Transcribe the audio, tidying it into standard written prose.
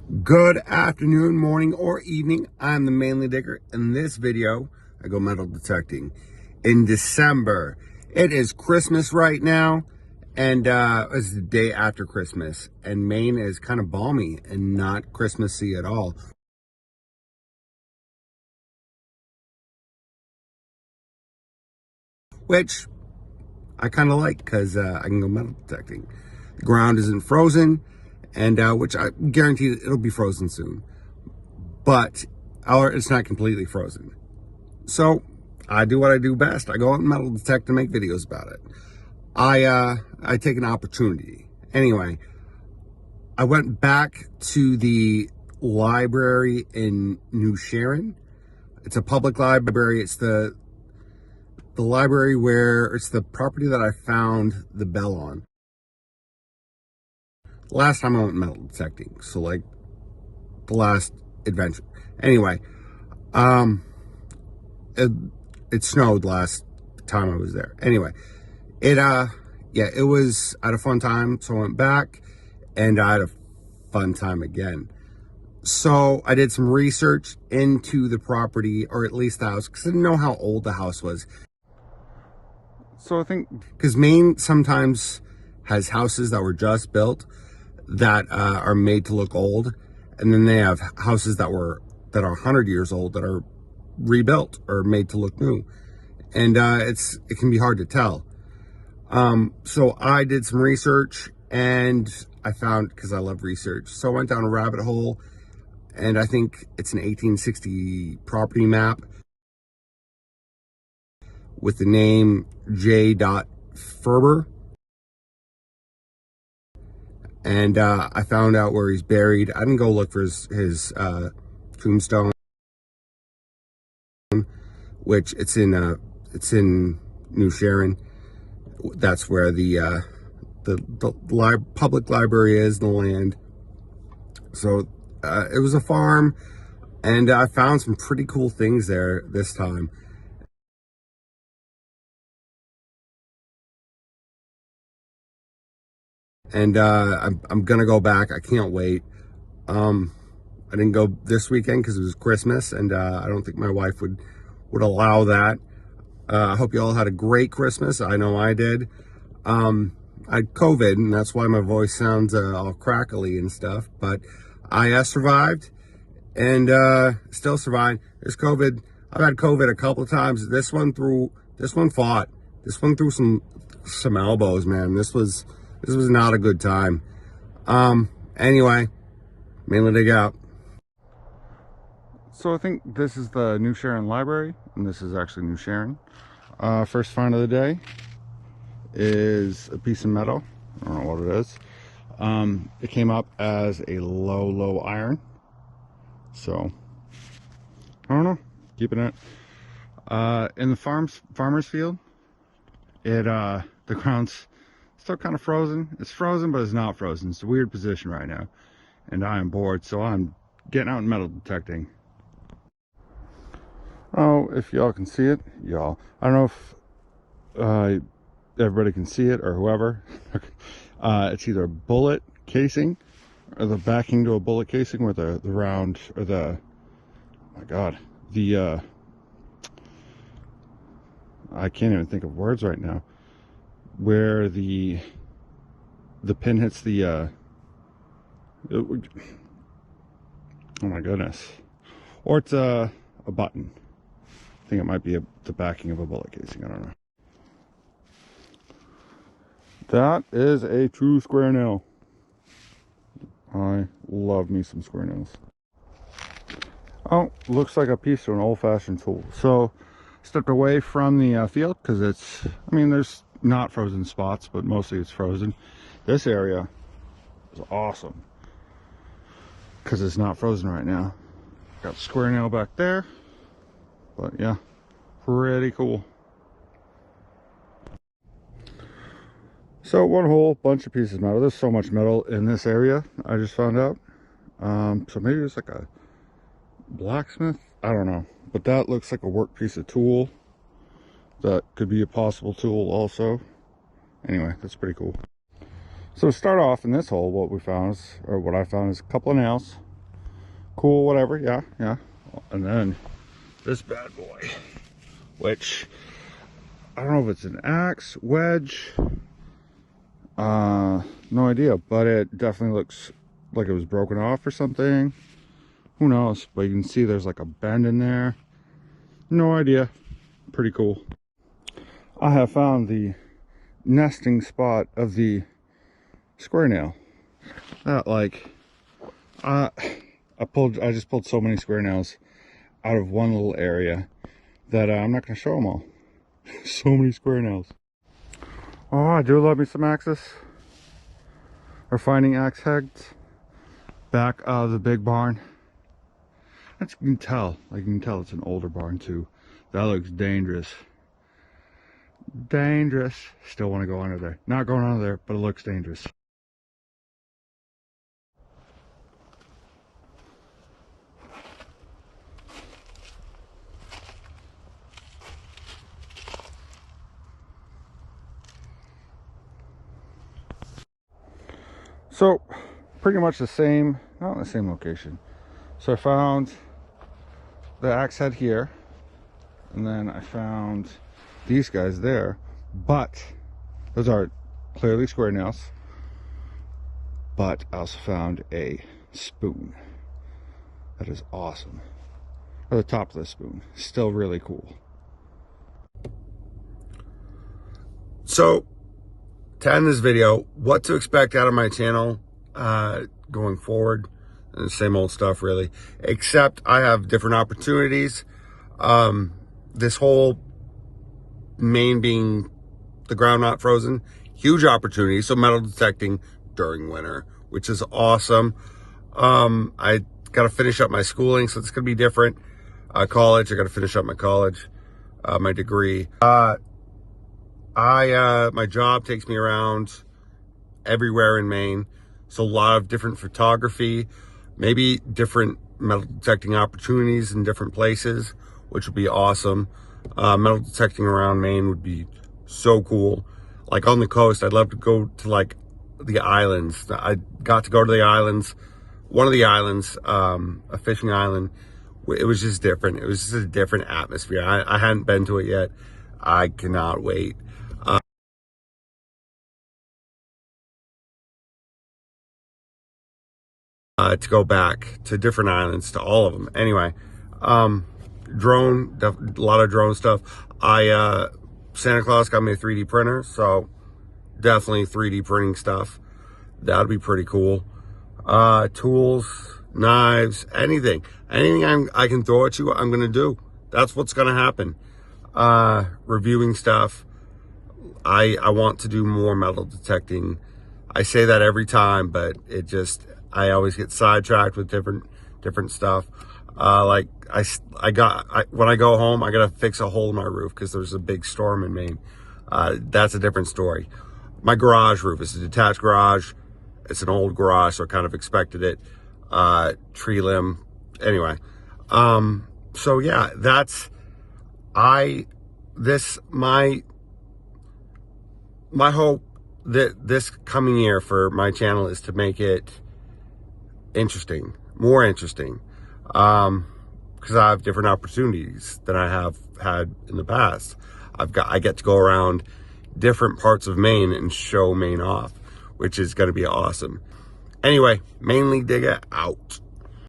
Good afternoon, morning, or evening. I'm the Manly Digger. In this video, I go metal detecting in December. It is Christmas right now, and it's the day after Christmas, and Maine is kind of balmy and not Christmassy at all. Which I kind of like because I can go metal detecting. The ground isn't frozen, and which I guarantee it'll be frozen soon. But it's not completely frozen. So I do what I do best. I go out and metal detect and make videos about it. I take an opportunity. Anyway, I went back to the library in New Sharon. It's a public library. It's the library where it's the property that I found the bell on. Last time I went metal detecting, so like the last adventure. Anyway, it snowed last time I was there. Anyway, yeah, it was, I had a fun time. So I went back and I had a fun time again. So I did some research into the property, or at least the house, because I didn't know how old the house was. So I think, because Maine sometimes has houses that were just built that are made to look old, and then they have houses that are 100 years old that are rebuilt or made to look new, and it can be hard to tell. So I did some research, and I found, because I love research, so I went down a rabbit hole, and I think it's an 1860 property map with the name J. Ferber. And I found out where he's buried. I didn't go look for his tombstone, which it's in New Sharon. That's where the public library is, the land. So it was a farm, and I found some pretty cool things there this time. And I'm gonna go back. I can't wait. I didn't go this weekend because it was Christmas, and I don't think my wife would allow that. I hope you all had a great Christmas. I know I did. I had COVID, and that's why my voice sounds all crackly and stuff. But I survived, and still survived. This COVID, I've had COVID a couple of times. This one threw some elbows, man. This was not a good time. Anyway, mainly dig out. So I think this is the New Sharon Library, and this is actually New Sharon. First find of the day is a piece of metal. I don't know what it is. It came up as a low iron. So I don't know, keeping it. In the farmer's field, the ground's still kind of frozen. It's frozen, but it's not frozen. It's a weird position right now, and I am bored, so I'm getting out and metal detecting. Oh, if y'all can see it, y'all. I don't know if everybody can see it or whoever. It's either a bullet casing or the backing to a bullet casing where the round, or oh my god, I can't even think of words right now, where the pin hits the oh my goodness, or it's a button. I think it might be the backing of a bullet casing. I don't know. That is a true square nail. I love me some square nails. Oh, looks like a piece of an old-fashioned tool. So, stepped away from the field because there's not frozen spots, but mostly it's frozen. This area is awesome because it's not frozen right now. Got the square nail back there, but yeah, pretty cool. So one whole bunch of pieces of metal. There's so much metal in this area, I just found out. So maybe it's like a blacksmith, I don't know, but that looks like a work piece of tool. That could be a possible tool also. Anyway, that's pretty cool. So to start off in this hole, what I found is a couple of nails. Cool, whatever, yeah, yeah. And then this bad boy, which I don't know if it's an axe, wedge, no idea, but it definitely looks like it was broken off or something. Who knows? But you can see there's like a bend in there. No idea. Pretty cool. I have found the nesting spot of the square nail. That like, I just pulled so many square nails out of one little area that I'm not gonna show them all. So many square nails. Oh, I do love me some axes. We're finding axe heads back out of the big barn. As you can tell, like you can tell it's an older barn too. That looks dangerous. Dangerous. Still want to go under there. Not going under there, but it looks dangerous. So, pretty much the same, not in the same location. So I found the axe head here, and then I found these guys there, but those are clearly square nails. But I also found a spoon. That is awesome. Or the top of the spoon. Still really cool. So, to end this video, what to expect out of my channel going forward. And the same old stuff, really. Except I have different opportunities. This whole Maine being the ground not frozen, huge opportunity. So metal detecting during winter, which is awesome. I got to finish up my schooling, so it's going to be different. College, I got to finish up my college, my degree. My job takes me around everywhere in Maine. So a lot of different photography, maybe different metal detecting opportunities in different places, which would be awesome. Metal detecting around Maine would be so cool. Like on the coast, I'd love to go to like the islands. I got to go to the islands, one of the islands, a fishing island. It was just different. It was just a different atmosphere. I hadn't been to it yet. I cannot wait. To go back to different islands, to all of them. Anyway, drone, a lot of drone stuff. Santa Claus got me a 3D printer, so definitely 3D printing stuff. That'd be pretty cool. Tools, knives, anything I can throw at you, I'm gonna do. That's what's gonna happen. Reviewing stuff. I want to do more metal detecting. I say that every time, but I always get sidetracked with different stuff. Like when I go home, I gotta fix a hole in my roof because there's a big storm in Maine. That's a different story. My garage roof is a detached garage. It's an old garage, so I kind of expected it. Tree limb. Anyway, so yeah, my hope that this coming year for my channel is to make it interesting, more interesting, because I have different opportunities than I have had in the past. I get to go around different parts of Maine and show Maine off, which is going to be awesome. Anyway, Mainly Digger out.